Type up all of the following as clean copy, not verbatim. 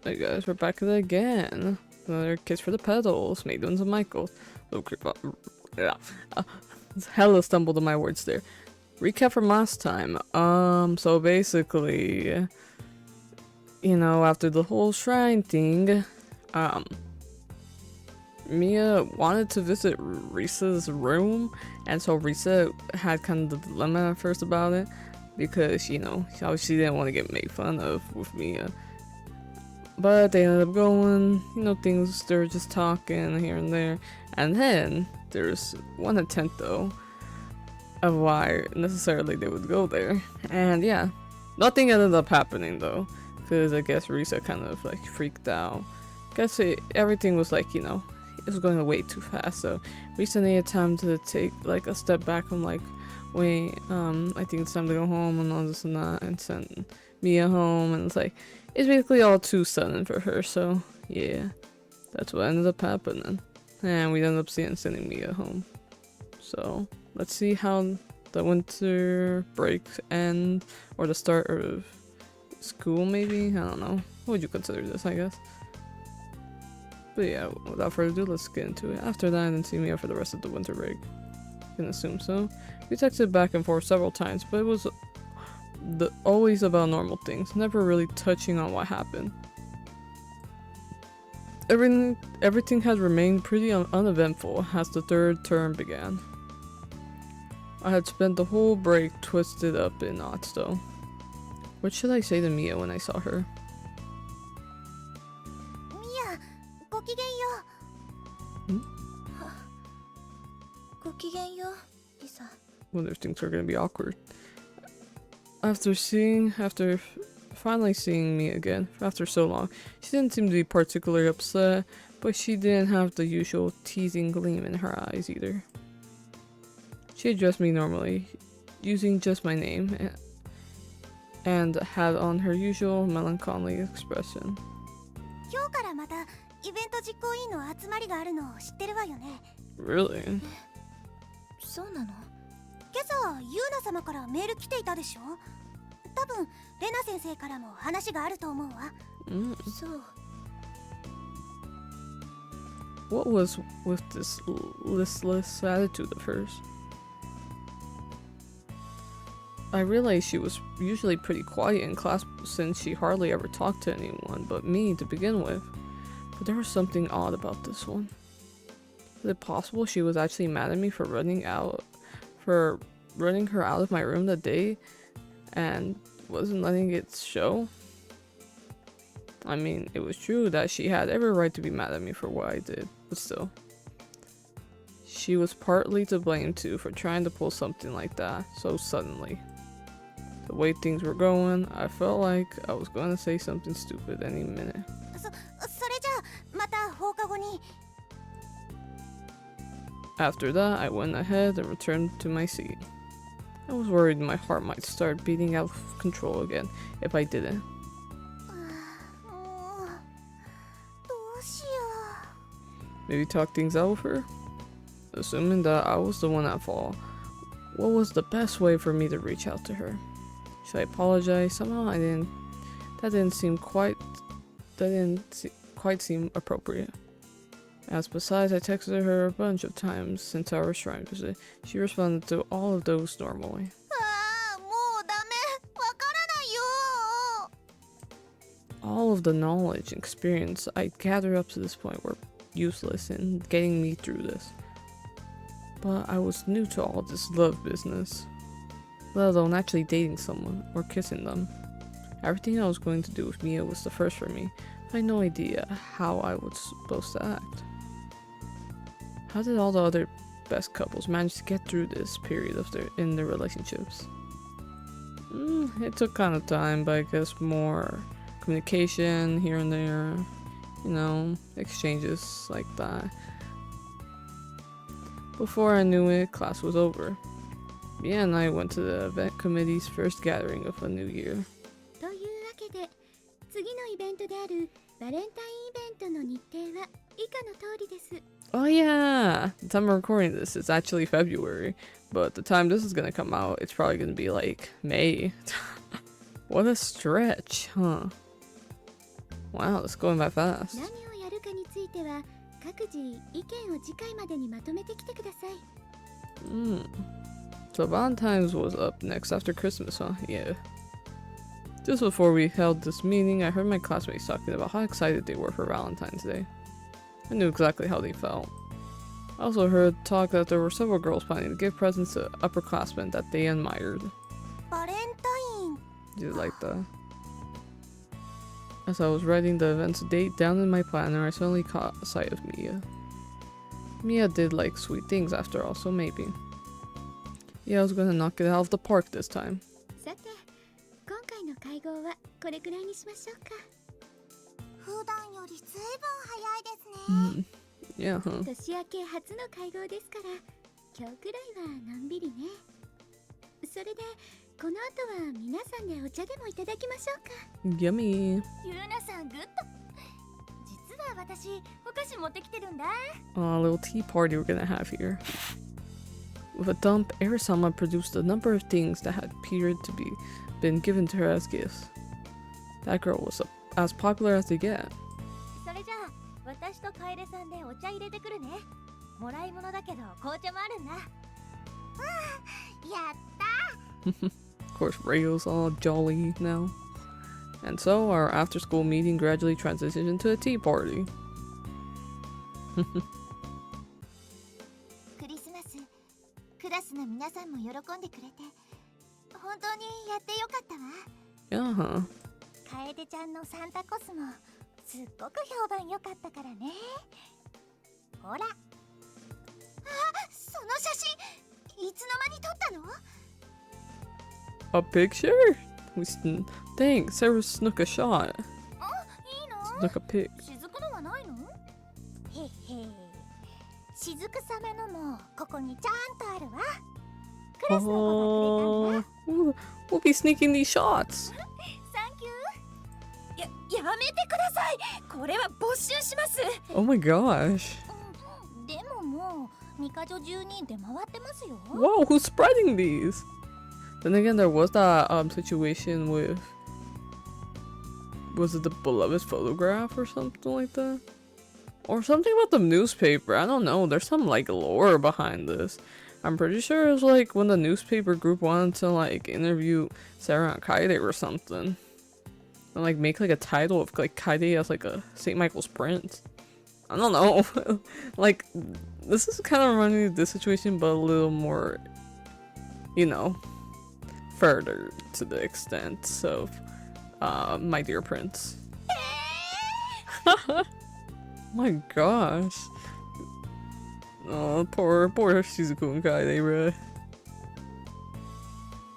Hey guys, we're back at it again. Another Kiss for the Petals, Maidens and Michaels. Hella stumbled on my words there. Recap from last time. So basically, you know, after the whole shrine thing, Miya wanted to visit Risa's room, and so Risa had kind of the dilemma at first about it, because, you know, she didn't want to get made fun of with Miya. But they ended up going, you know, things, they were just talking here and there. And then, there's one attempt though, of why necessarily they would go there. And yeah, nothing ended up happening though, because I guess Risa kind of like freaked out. Guess everything was like, you know, it was going way too fast, so Risa needed time to take like a step back and like, wait, I think it's time to go home and all this and that, and send Miya home, and it's like, it's basically all too sudden for her, so yeah, that's what ended up happening. And we ended up sending Miya home. So let's see how the winter break end, or the start of school maybe? I don't know. What would you consider this, I guess? But yeah, without further ado, let's get into it. After that, I didn't see Miya for the rest of the winter break. Can assume so. We texted back and forth several times, but it was always about normal things, never really touching on what happened. Everything had remained pretty uneventful as the third term began. I had spent the whole break twisted up in knots though. What should I say to Miya when I saw her? Miya, ごきげんよう。ごきげんよう、リサ。 Wonder if things are gonna be awkward. After finally seeing me again, after so long, she didn't seem to be particularly upset, but she didn't have the usual teasing gleam in her eyes either. She addressed me normally, using just my name, and had on her usual melancholy expression. 今日からまたイベント実行委員の集まりがあるのを知ってるわよね。 Really? そうなの？今朝ユーナ様からメール来ていたでしょ？多分レナ先生からも話があると思うわ。そう。 What was with this listless attitude of hers? I realized she was usually pretty quiet in class since she hardly ever talked to anyone but me to begin with. But there was something odd about this one. Is it possible she was actually mad at me for running her out of my room that day and wasn't letting it show? I mean, it was true that she had every right to be mad at me for what I did, but still. She was partly to blame too for trying to pull something like that so suddenly. The way things were going, I felt like I was going to say something stupid any minute. それじゃあまた放課後に。 After that, I went ahead and returned to my seat. I was worried my heart might start beating out of control again if I didn't. もうどうしよ Maybe talk things out with her? Assuming that I was the one at fault, what was the best way for me to reach out to her? Should I apologize? Somehow that didn't quite seem appropriate. As besides, I texted her a bunch of times since our shrine visit. She responded to all of those normally. う。ああ、もうダメ。わからないよ。 All of the knowledge and experience I gathered up to this point were useless in getting me through this. But I was new to all this love business, let alone actually dating someone or kissing them. Everything I was going to do with Miya was the first for me. I had no idea how I was supposed to act. How did all the other best couples manage to get through this period in their relationships? It took kind of time, but I guess more communication here and there, you know, exchanges like that. Before I knew it, class was over. Miya and I went to the event committee's first gathering of a new year. というわけで、次のイベントであるバレンタインイベントの日程は以下の通りです。 Oh yeah! The time I'm recording this, it's actually February, but the time this is gonna come out, it's probably gonna be like May. What a stretch, huh? Wow, it's going by fast. 何をやるかについては各自意見を次回までにまとめてきてください。So Valentine's was up next after Christmas, huh? Yeah. Just before we held this meeting, I heard my classmates talking about how excited they were for Valentine's Day. I knew exactly how they felt. I also heard talk that there were several girls planning to give presents to upperclassmen that they admired. バレンタイン Do you like that? As I was writing the event's date down in my planner, I suddenly caught sight of Miya. Miya did like sweet things after all, so maybe. Yeah, I was gonna knock it out of the park this time. さて、今回の会合はこれくらいにしましょうか。普段よりずいぶん早いですね。Yeah, huh? 年明け初の会合ですから、今日くらいはのんびりね。それで、この後は皆さんでお茶でもいただきましょうか。Yummy. ゆうなさんグッド。実は私お菓子持ってきてるんだ。A little tea party we're gonna have here. With a dump, Arisama produced a number of things that had appeared to be been given to her as gifts. That girl was as popular as they get. それじゃあ私とカエレさんでお茶入れてくるね。もらい物だけど紅茶もあるんだ。やった。Of course, Rayo's all jolly now. And so, our after-school meeting gradually transitioned into a tea party. クリスマス、クラスの皆さんも喜んでくれて、本当にやってよかったわ。Yeah, huh? カエデちゃんのサンタコスもすっごく評判良かったからね。ほら。あ、その写真、いつの間に撮ったのA picture? Dang, Sarah snook a shot. あ、いいの Snook a pic. 雫のはないのへへ。雫様のもここにちゃんとあるわ。クラスの子がくれたんだ。We'll be sneaking these shots. サンキュー。やめてください。これは没収します。Oh my gosh. でももう2か所中に出回ってますよ。 Whoa, who's spreading these? Then again, there was that situation with, was it the beloved photograph or something like that? Or something about the newspaper, I don't know, there's some like lore behind this. I'm pretty sure it was like when the newspaper group wanted to like interview Sarah and Kaede or something. And like make like a title of like Kaede as like a St. Michael's Prince. I don't know. Like, this is kind of reminding me of this situation, but a little more, you know, further to the extent of My Dear Prince. My gosh. Oh, poor Shizuku and Kaede, bruh.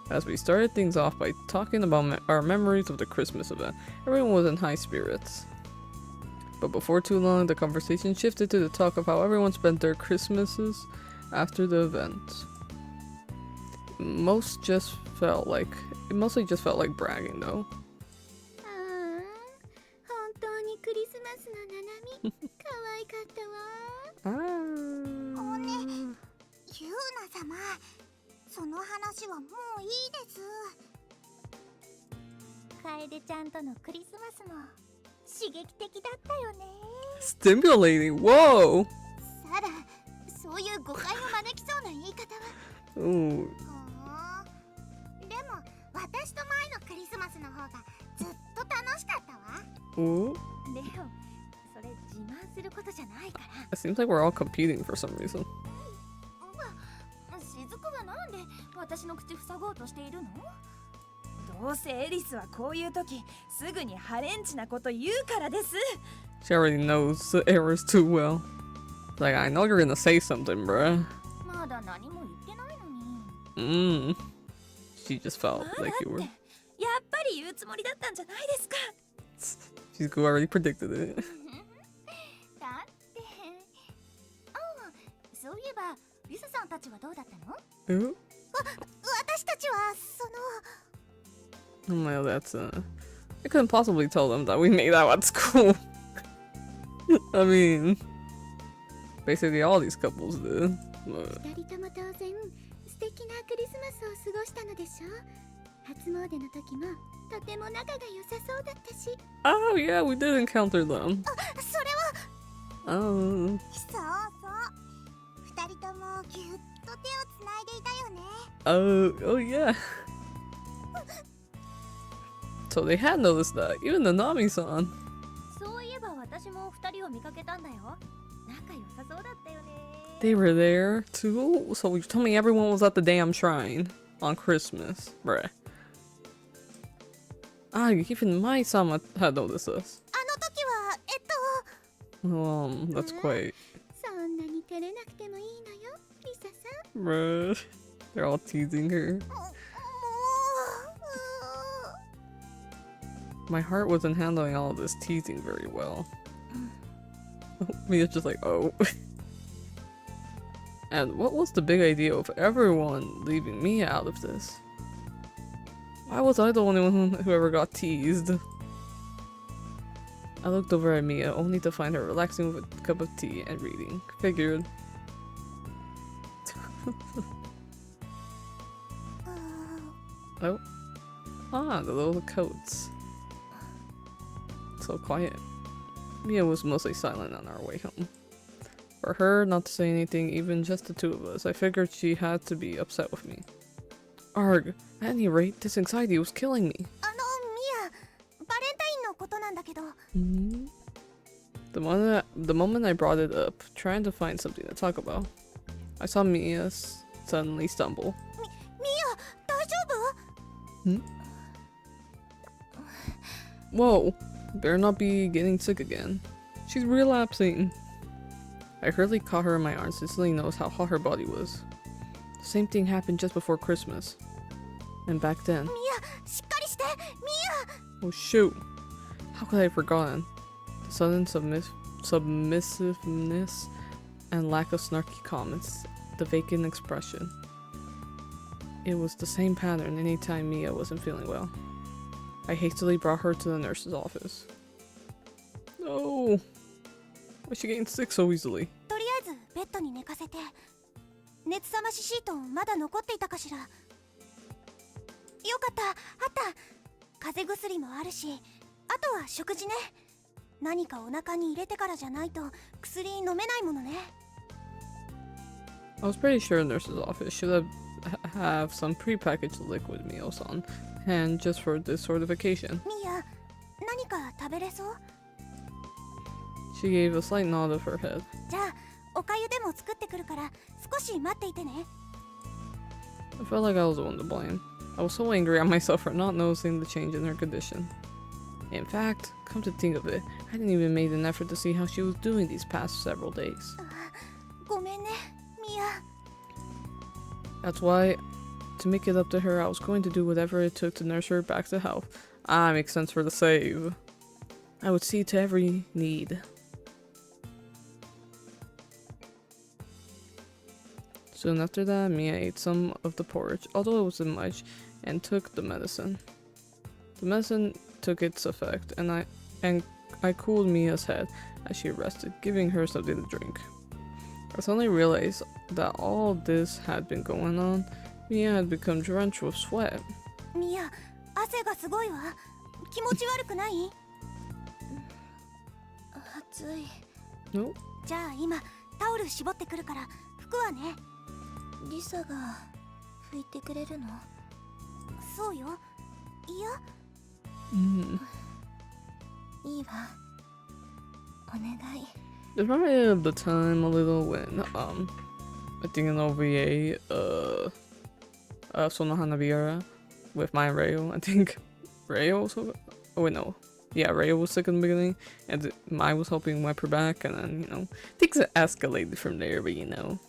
As we started things off by talking about our memories of the Christmas event, everyone was in high spirits. But before too long, the conversation shifted to the talk of how everyone spent their Christmases after the event. It mostly just felt like bragging, though. 本当にクリスマスのななみ、可愛かったわ。ユーナ様、その話はもういいです。カエデちゃんとのクリスマスも刺激的だったよね。Stimulating, whoa! サラ、そういう誤解を招きそうな言い方は。Ooh. でも、私と前のクリスマスの方がずっと楽しかったわ。Ooh. レオ、それ自慢することじゃないから。It seems like we're all competing for some reason. 雫はなんで私の口塞ごうとしているの？どうせエリスはこういう時すぐにハレンチなこと言うからです。 She already knows the errors too well. Like, I know you're gonna say something, bruh. まだ何も言ってないのに。She just felt like you were. やっぱり言うつもりだったんじゃないですか。She's already predicted it. だって。そういえば、リサさんたちはどうだったの？私たちはOh my god, that's I couldn't possibly tell them that we made out at school. I mean, basically all these couples did. 二人とも当然素敵なクリスマスを過ごしたのでしょ。初詣の時もとても仲が良さそうだったし。 Oh yeah, we did encounter them. それは Oh. そうそう二人ともぎゅっと手をつないでいたよね。 Oh yeah. So they had noticed that, even the Nami-san. そういえば私も二人を見かけたんだよ。仲良さそうだったよね。 They were there too? So you told me everyone was at the damn shrine on Christmas. Bruh. Ah, even my sama had noticed us. あの時はThat's quite... そんなに照れなくてもいいのよ、リサさん。 Bruh. They're all teasing her. もう My heart wasn't handling all of this teasing very well. Mia's just like, oh. And what was the big idea of everyone leaving Mia out of this? Why was I the only one who ever got teased? I looked over at Miya, only to find her relaxing with a cup of tea and reading. Figured. Oh. Ah, the little coats. So quiet. Miya was mostly silent on our way home. For her not to say anything, even just the two of us, I figured she had to be upset with me. Arg, at any rate, this anxiety was killing me. ミヤバレンタインのことなんだけど The moment I brought it up, trying to find something to talk about, I saw Mia suddenly stumble. ミヤ大丈夫 Whoa, better not be getting sick again. She's relapsing. I hurriedly caught her in my arms, instantly noticed how hot her body was. The same thing happened just before Christmas. And back then... ミヤしっかりしてミヤ Oh shoot! How could I have forgotten? The sudden submissiveness and lack of snarky comments, the vacant expression. It was the same pattern anytime Mia wasn't feeling well. I hastily brought her to the nurse's office. No! Why is she getting sick so easily? とりあえずベッドに寝かせて熱冷ましシートまだ残っていたかしら。よかったあった風邪薬もあるしあとは食事ね。何かお腹に入れてからじゃないと薬飲めないものね。 I was pretty sure the nurse's office should have some prepackaged liquid meals on hand just for this sort of occasion. ミヤ何か食べれそう？ She gave a slight nod of her head. じゃあおかゆでも作ってくるから少し待っていてね。 I felt like I was the one to blame. I was so angry at myself for not noticing the change in her condition. In fact, come to think of it, I hadn't even made an effort to see how she was doing these past several days. ごめんねミヤ。 That's why, to make it up to her, I was going to do whatever it took to nurse her back to health. Ah, makes sense for the save. I would see to every need. Soon after that, Mia ate some of the porridge, although it wasn't much, and took the medicine. The medicine took its effect, and I cooled Mia's head as she rested, giving her something to drink. I suddenly realized that all this had been going on. Mia had become drenched with sweat. ミヤ汗がすごいわ。気持ち悪くない？暑い。 No? じゃあ今タオル絞ってくるから服はね。リサが拭いてくれるの？そうよ。いや、いいわ。お願い。 It reminded me of the time a little when, I think in OVA, Sono Hanabiara with my Rayo. I think Rayo was, oh wait, no. Yeah, Rayo was sick in the beginning, and Mai was helping wipe her back, and then, you know, things escalated from there, but you know.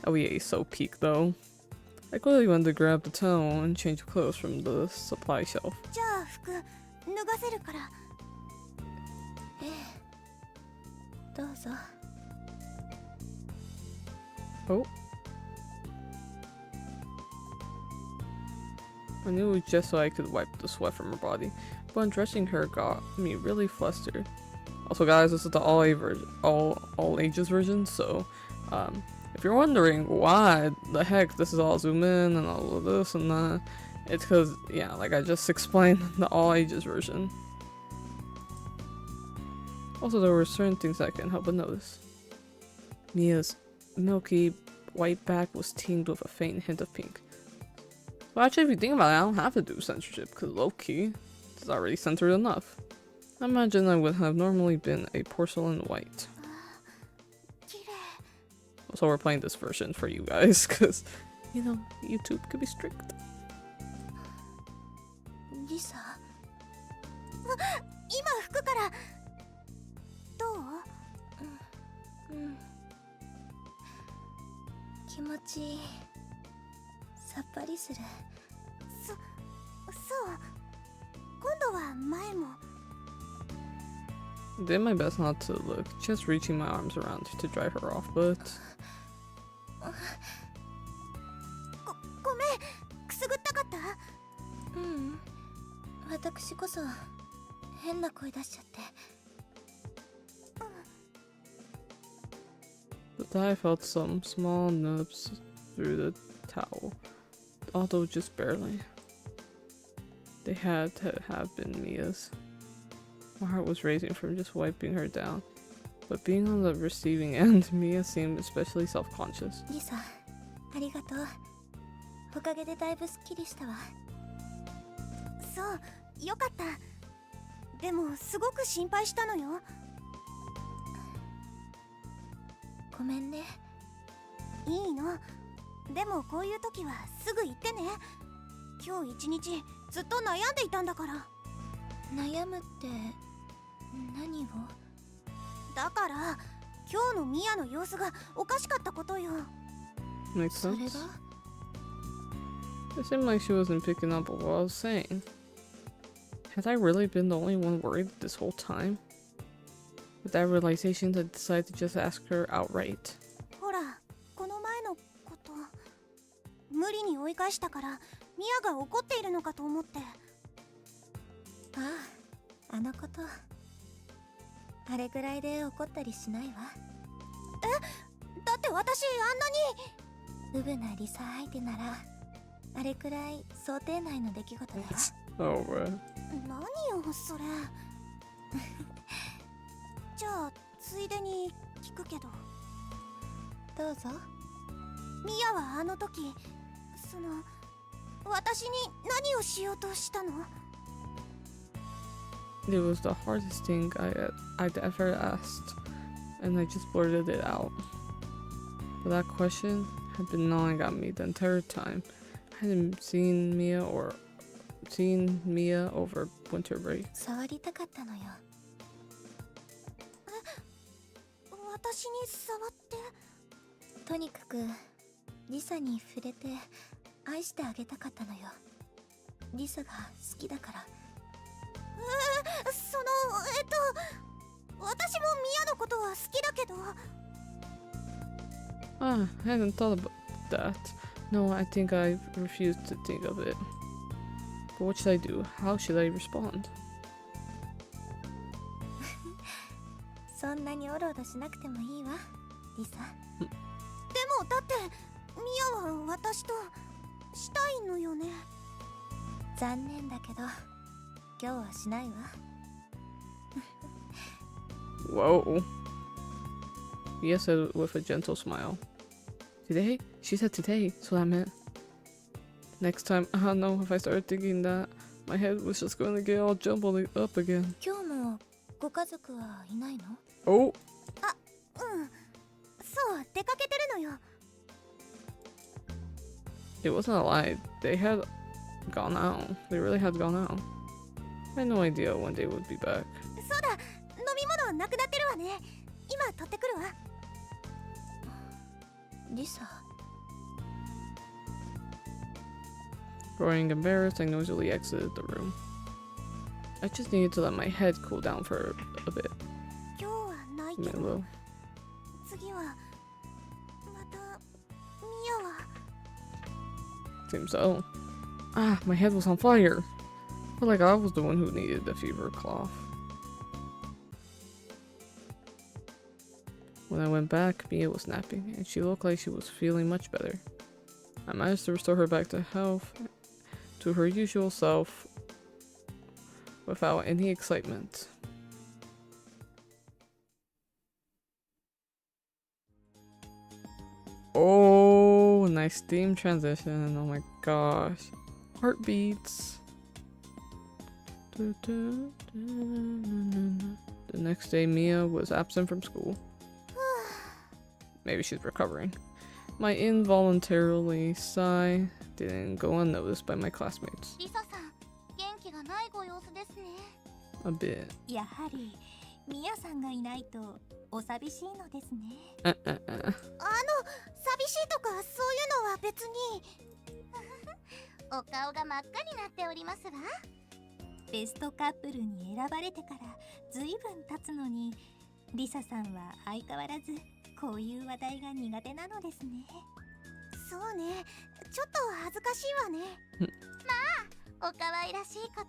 OVA is so peak though. I quickly went to grab the towel and change clothes from the supply shelf. じゃあ服脱がせるから。ええ。どうぞ。 Oh. I knew it was just so I could wipe the sweat from her body, but undressing her got me really flustered. Also guys, this is the all ages version, so if you're wondering why the heck this is all zoom in and all of this and that, It's because, yeah, like I just explained, the all ages version. Also, there were certain things I couldn't help but notice. Mia's milky white back was teamed with a faint hint of pink. Well, actually, if you think about it, I don't have to do censorship, because low-key, it's already censored enough. I imagine I would have normally been a porcelain white. 綺麗 So we're playing this version for you guys, because, you know, YouTube could be strict. リサ今服からどう？気持ちいいさっぱりするそう今度は前も Did my best not to look, just reaching my arms around to dry her off, but ごめんくすぐったかった？私こそ変な声出しちゃって but I felt some small nubs through the towel, although just barely. They had to have been Mia's. My heart was racing from just wiping her down, but being on the receiving end, Miya seemed especially self-conscious. リサありがとうおかげでだいぶすっきりしたわそうよかったでもすごく心配したのよごめんねいいのでもこういう時はすぐ言ってね今日一日ずっと悩んでいたんだから悩むって何をだから今日のミヤの様子がおかしかったことよ Makes それ sense. が It seemed like she wasn't picking up what I was saying. Had I really been the only one worried this whole time? With that realization, I decided to just ask her outright. ほらこの前のこと無理に追い返したからミヤが怒っているのかと思ってあああのことあれぐらいで怒ったりしないわえだって私あんなにウブなリサ相手ならあれくらい想定内の出来事だよ Oh, man. 何よそれじゃあついでに聞くけどどうぞミヤはあの時その私に何をしようとしたの It was the hardest thing I'd ever asked, and I just blurted it out. But that question had been gnawing at me the entire time. I hadn't seen Miya over winter break. 触りたかったのよ私に触ってとにかくリサに触れて愛してあげたかったのよリサが好きだからその私もミヤのことは好きだけど Ah, I hadn't thought about that. No, I think I refused to think of it. But what should I do? How should I respond? そんなにおろおろしなくてもいいわリサでもだってミヤは私としたいのよね残念だけど今日はしないわ Whoa. Mia said with a gentle smile. Today? She said today, so that meant... Next time, I don't know if I started thinking that, my head was just going to get all jumbled up again. 今日もご家族はいないの Oh! そう出かけてるのよ It wasn't a lie. They had gone out. They really had gone out. I had no idea when they would be back. そうだ飲み物なくなってるわね今取ってくるわリサ Growing embarrassed, I noisily exited the room. I just needed to let my head cool down for a bit. 今日はないけど Mellow. 次はまたミヤは Seems so. Ah, my head was on fire. Felt like I was the one who needed the fever cloth. When I went back, Miya was napping, and she looked like she was feeling much better. I managed to restore her back to health, to her usual self without any excitement. Oh, nice theme transition. Oh my gosh. Heartbeats. The next day, Miya was absent from school. Maybe she's recovering. My involuntarily sigh didn't go unnoticed by my classmates. リサさん、元気がないご様子ですね。 A bit. やはりミヤさんがいないとお寂しいのですね。寂しいとかそういうのは別に。お顔が真っ赤になっておりますわ。ベストカップルに選ばれてからずいぶん経つのに、リサさんは相変わらずこういう話題が苦手なのですね。そうね、ちょっと恥ずかしいわね。まあ、お可愛らしいこ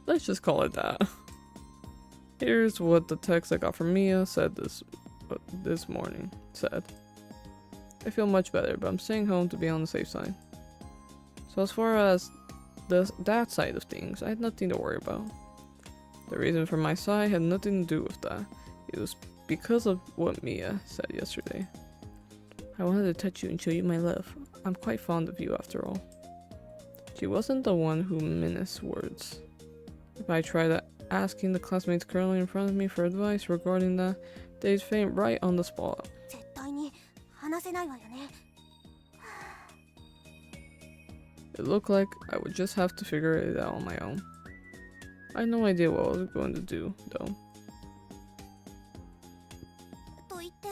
と。Let's just call it that. Here's what the text I got from Miya said this morning. Said, I feel much better, but I'm staying home to be on the safe side. So as far as that side of things, I had nothing to worry about. The reason for my sigh had nothing to do with that. It was because of what Miya said yesterday. I wanted to touch you and show you my love. I'm quite fond of you after all. She wasn't the one who menaced words. If I tried asking the classmates currently in front of me for advice regarding that, they'd faint right on the spot. 絶対に話せないわよね。 It looked like I would just have to figure it out on my own. I had no idea what I was going to do, though. と言って、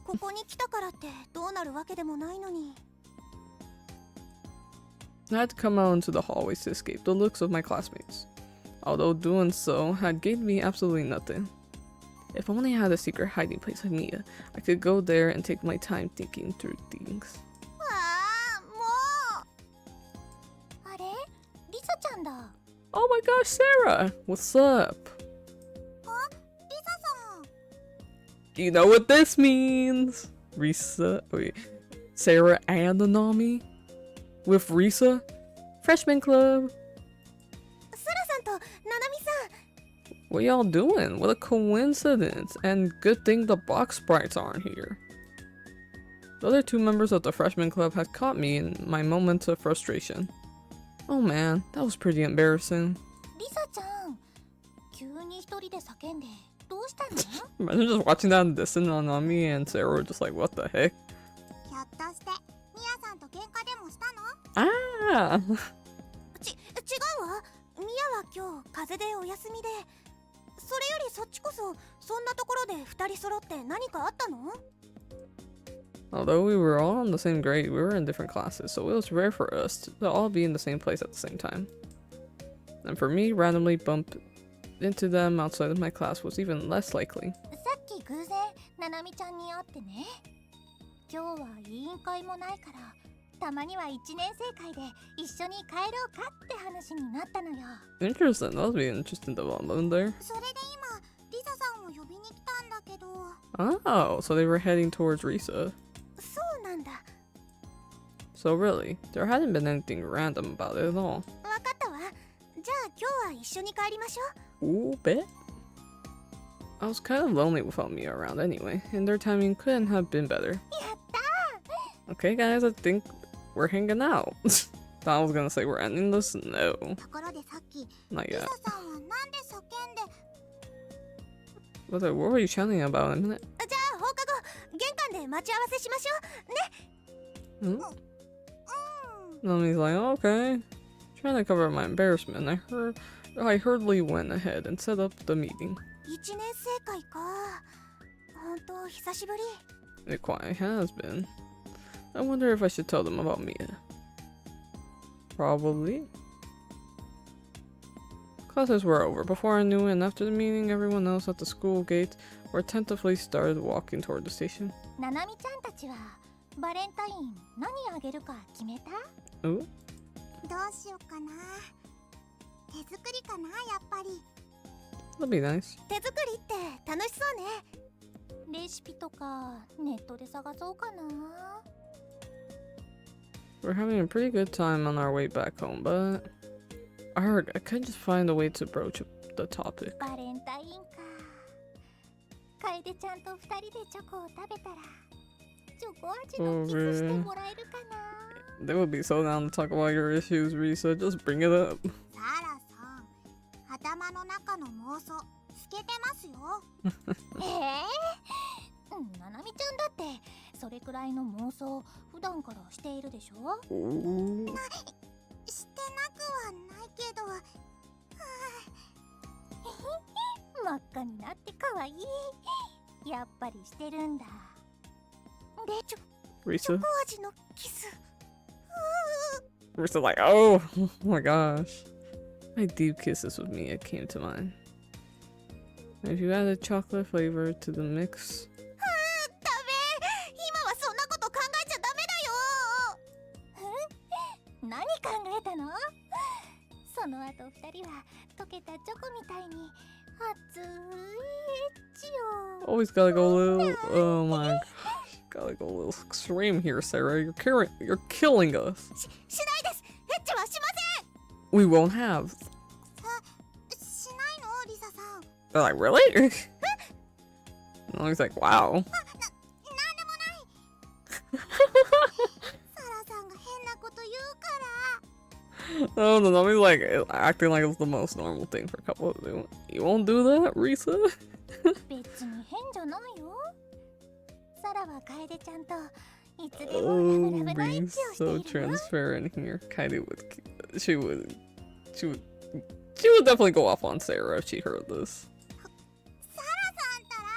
ここに来たからってどうなるわけでもないのに。 I had to come out into the hallways to escape the looks of my classmates. Although doing so had gained me absolutely nothing. If only I had a secret hiding place like Miya, I could go there and take my time thinking through things. ああ、もう。あれ、リサちゃんだ。 Oh my gosh, Sarah! What's up? あ、リサさん。 You know what this means? Wait, Sarah and Nanami? With Risa? Freshman Club? サラさんとナナミさん。 What y'all doing? What a coincidence! And good thing the box sprites aren't here. The other two members of the freshman club had caught me in my moments of frustration. Oh man, that was pretty embarrassing. リサちゃん、急に一人で叫んでどうしたの？ Imagine just watching that and dissing on me and Sarah were just like, what the heck? ひょっとしてミヤさんと喧嘩でもしたの？ Ah! 違うわ。ミヤは今日風邪でお休みで。それよりそっちこそそんなところで二人揃って何かあったの？ Although we were all on the same grade, we were in different classes, so it was rare for us to all be in the same place at the same time. And for me, randomly bump into them outside of my class was even less likely. さっき偶然ナナミちゃんに会ってね。今日は委員会もないからたまには1年生会で一緒に帰ろうかって話になったのよ。 Interesting, that would be an interesting development there. それで今リサさんを呼びに来たんだけど。 Oh, so they were heading towards Risa. そうなんだ。 So really, there hadn't been anything random about it at all. わかったわ。じゃあ今日は一緒に帰りましょう。 Ooh, bet. I was kind of lonely without Miya around anyway, and their timing couldn't have been better. やったー。 Okay guys, I think we're hanging out. Thought I was gonna say we're ending this? No. ところでさっき Not リ yet. サさんはなんで叫んで。 What were you shouting about in a minute? じゃあ放課後玄関で待ち合わせしましょうね。 Nami's like, okay. Trying to cover my embarrassment, I hurriedly went ahead and set up the meeting. 1年生会か。ほんと久しぶり。 It quite has been. I wonder if I should tell them about Miya. Probably. Classes were over before I knew it, and after the meeting, everyone else at the school gate were attentively started walking toward the station. ナナミちゃんたちはバレンタイン何あげるか決めた？ Ooh. どうしようかな。手作りかな、やっぱり。 That'd be nice. 手作りって楽しそうね。レシピとかネットで探そうかな。We're having a pretty good time on our way back home, but I couldn't just find a way to broach the topic. バレンタインか。楓ちゃんと二人でチョコを食べたら、チョコ味のキスしてもらえるかな。They would be so down to talk about your issues, Risa. Just bring it up. サラさん、頭の中の妄想透けてますよ。ななみちゃんだってそれくらいの妄想普段からしているでしょ。してなくはないけど。真っ赤になって可愛い。やっぱりしてるんだ。で、チョ Risa? コ味のキス。Risa's like, oh my gosh. My deep kisses with Miya came to mind. If you add a chocolate flavor to the mix, ダメ。今はそんなこと考えちゃダメだよ。何考えたの？その後二人は溶けたチョコみたいに熱いエッチを。 always gotta go a little. Oh my gosh, gotta go a little extreme here, Sarah. You're killing us. しないです。エッチはしま We won't have. せん。しないのリサさん。 They're like, really? And he's like, wow. なんでもない。サラさんが変なこと言うから。 No, Nanami's like acting like it's the most normal thing for a couple. You won't do that, Risa? 別に変じゃないよ。サラは楓ちゃんといつでも Oh, ラブラブなエッ being チをして so いるよ。 transparent here. Kaidi would, she would definitely go off on Sarah if she heard this. サラさんったら。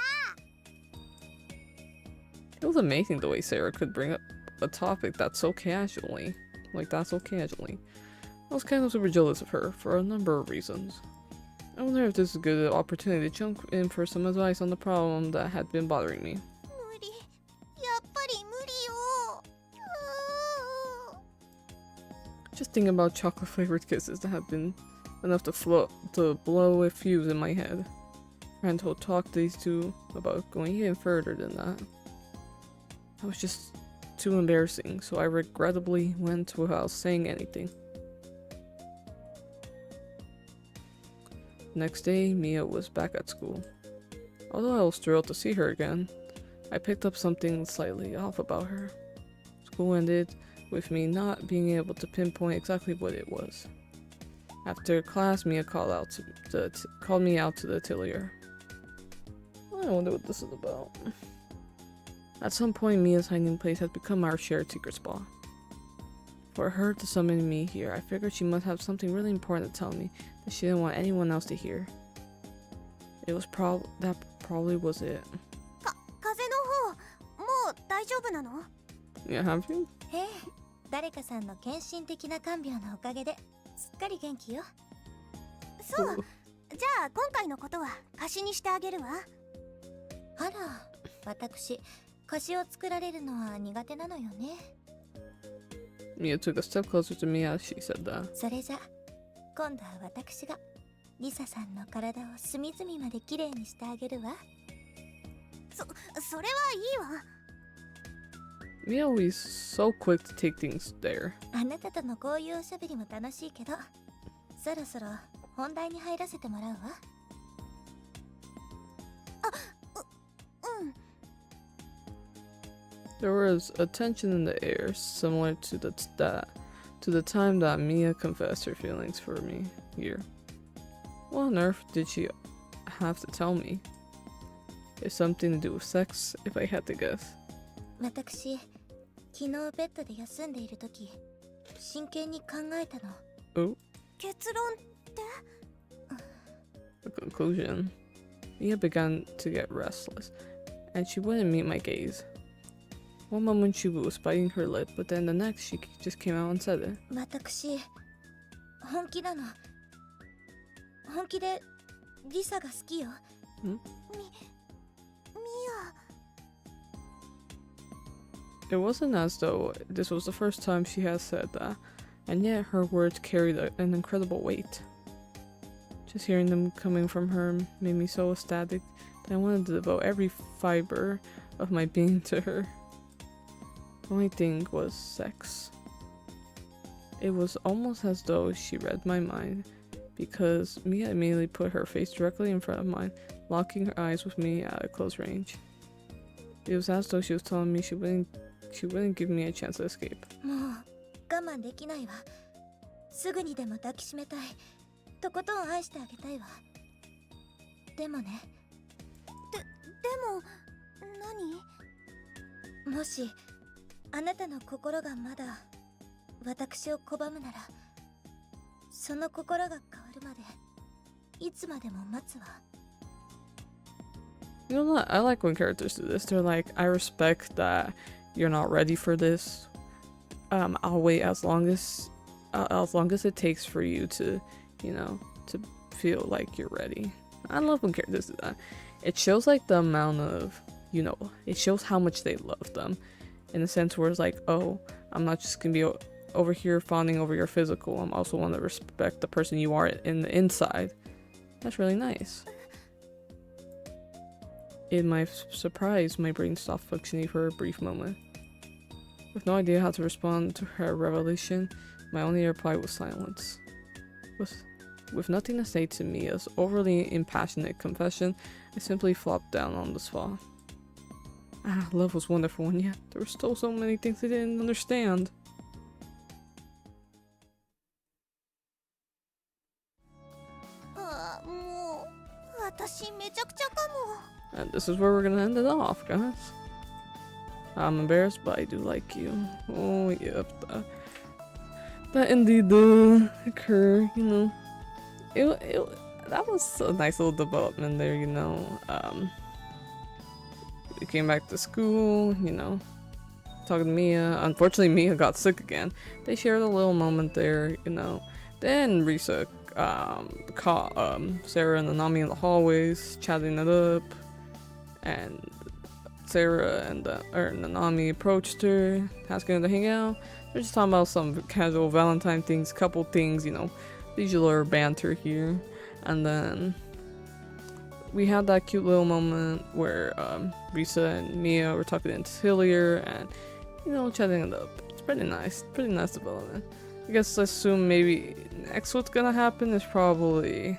It was amazing the way Sarah could bring up a topic that's so casually. Like that so casually. I was kind of super jealous of her for a number of reasons. I wonder if this is a good opportunity to jump in for some advice on the problem that had been bothering me. 無理。やっぱり無理よ。Just thinking about chocolate flavored kisses that have been enough to blow a fuse in my head. Trying to talk to these two about going even further than that. That was just too embarrassing, so I regrettably went without saying anything. Next day, Miya was back at school. Although I was thrilled to see her again, I picked up something slightly off about her. School ended with me not being able to pinpoint exactly what it was. After class, Miya called me out to the atelier. I wonder what this is about. At some point, Mia's hiding place had become our shared secret spot. For her to summon me here, I figured she must have something really important to tell me that she didn't want anyone else to hear. That probably was it. 風の方、もう大丈夫なの？ Yeah, have you? ええ、誰かさんの献身的な看病のおかげですっかり元気よ。そう。じゃあ今回のことは貸しにしてあげるわ。あら、私、菓子を作られるのは苦手なのよね。Miya took a step closer to me as she said that. それじゃ、今度は私がリサさんの体を隅々まできれいにしてあげるわ。それはいいわ。 Miya always so quick to take things there. あなたとのこういうおしゃべりも楽しいけど、そろそろ本題に入らせてもらうわ。うん。 There was a tension in the air, similar to the time that Miya confessed her feelings for me here. What on earth did she have to tell me? It's something to do with sex, if I had to guess. 私、昨日ベッドで休んでいるとき、真剣に考えたの。Oh, 結論って？ the conclusion. Miya began to get restless, and she wouldn't meet my gaze. One moment she was biting her lip, but then the next she just came out and said it. 私、本気なの。本気でリサが好きよ。ミヤ。 It wasn't as though this was the first time she had said that, and yet her words carried an incredible weight. Just hearing them coming from her made me so ecstatic that I wanted to devote every fiber of my being to her. The only thing was sex. It was almost as though she read my mind, because Miya immediately put her face directly in front of mine, locking her eyes with me at a close range. It was as though she was telling me she wouldn't give me a chance to escape. もう我慢できないわ。すぐにでも抱きしめたい。とことん愛してあげたいわ。でもね。でも何？もしあなたの心がまだ私を拒むなら、その心が変わるまでいつまでも待つわ。You know what? I like when characters do this. They're like, I respect that you're not ready for this. I'll wait as long as it takes for you to, you know, to feel like you're ready. I love when characters do that. It shows like the amount of, you know, it shows how much they love them, in a sense where it's like, oh, I'm not just gonna be over here fawning over your physical. I'm also want to respect the person you are in the inside. That's really nice. In my surprise, my brain stopped functioning for a brief moment. With no idea how to respond to her revelation, my only reply was silence. With nothing to say to Mia's overly impassionate confession, I simply flopped down on the sofa. Ah, love was wonderful, and yet there were still so many things I didn't understand. ああ、もう私めちゃくちゃかも。 And this is where we're gonna end it off, guys. I'm embarrassed, but I do like you. Oh, yep. That indeed did occur, you know. That was a nice little development there, you know. We came back to school, you know, talking to Miya. Unfortunately, Miya got sick again. They shared a little moment there, you know. Then Risa caught Sarah and Nanami in the hallways, chatting it up. And Sarah and Nanami approached her, asking her to hang out. They're just talking about some casual Valentine things, couple things, you know, usual banter here. And then we had that cute little moment where Risa and Miya were talking to Hillier and, you know, chatting it up. It's pretty nice development. I guess I assume maybe next what's gonna happen is probably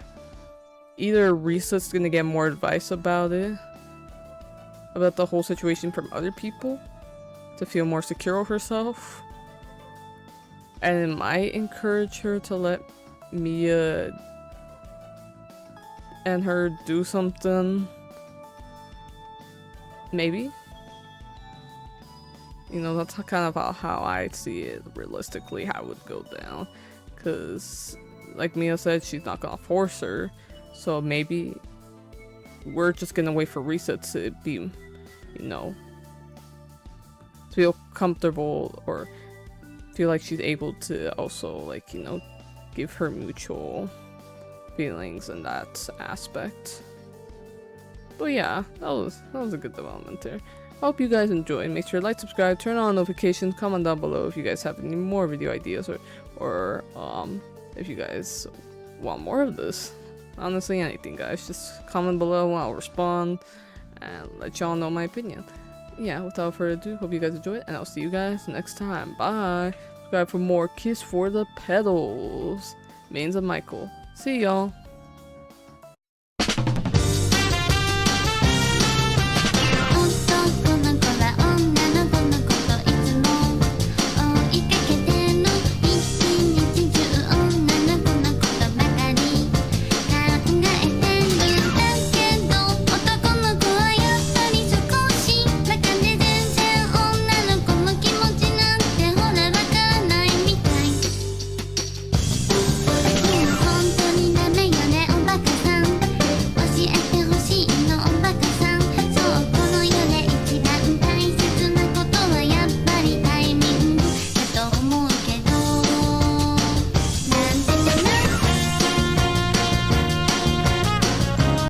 either Risa's gonna get more advice about the whole situation from other people to feel more secure of herself, and it might encourage her to let Miya and her do something, maybe. You know, that's kind of how I see it realistically, how it would go down, because like Miya said, she's not gonna force her, so maybe we're just gonna wait for Risa to be, you know, feel comfortable or feel like she's able to also, like, you know, give her mutual feelings in that aspect. But yeah, that was a good development there. Hope you guys enjoyed. Make sure to like, subscribe, turn on notifications, comment down below if you guys have any more video ideas or if you guys want more of this. Honestly, anything, guys. Just comment below and I'll respond and let y'all know my opinion. Yeah, without further ado, hope you guys enjoy it, and I'll see you guys next time. Bye. Subscribe for more Kiss for the Petals. Maidens of Michael. See y'all.